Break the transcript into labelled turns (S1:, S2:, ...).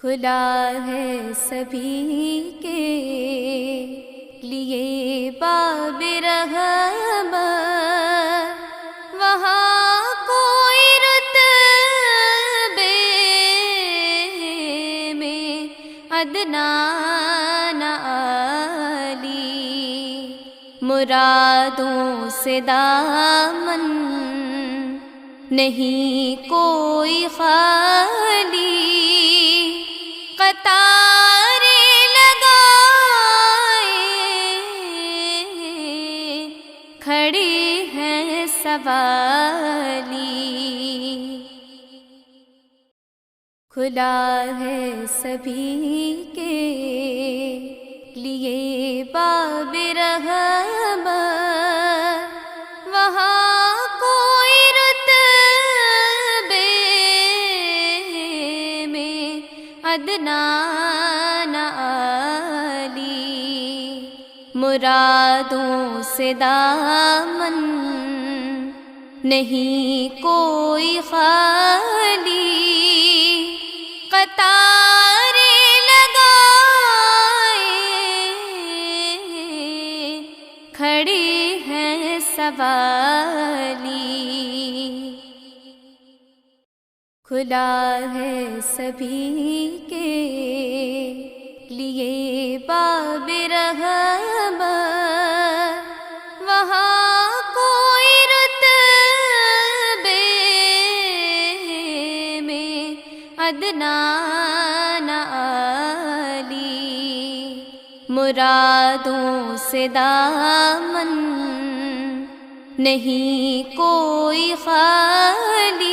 S1: کھلا ہے سبھی کے لیے باب رحمت، وہاں کوئی رتبے میں ادنا نہ عالی، مرادوں سے دامن نہیں کوئی خالی، قطاریں لگائے کھڑی ہیں سوالی، کھلا ہے سبھی کے لیے باب رحمت، وہاں کوئی رتبے میں ادنا نہ عالی، مرادوں سے دامن نہیں کوئی خالی، قطاریں لگائے کھڑی ہیں سوالی، کھلا ہے سبھی کے لیے باب رحمت، وہاں کوئی رتبے میں ادنا نہ عالی، مرادوں سے دامن نہیں کوئی خالی،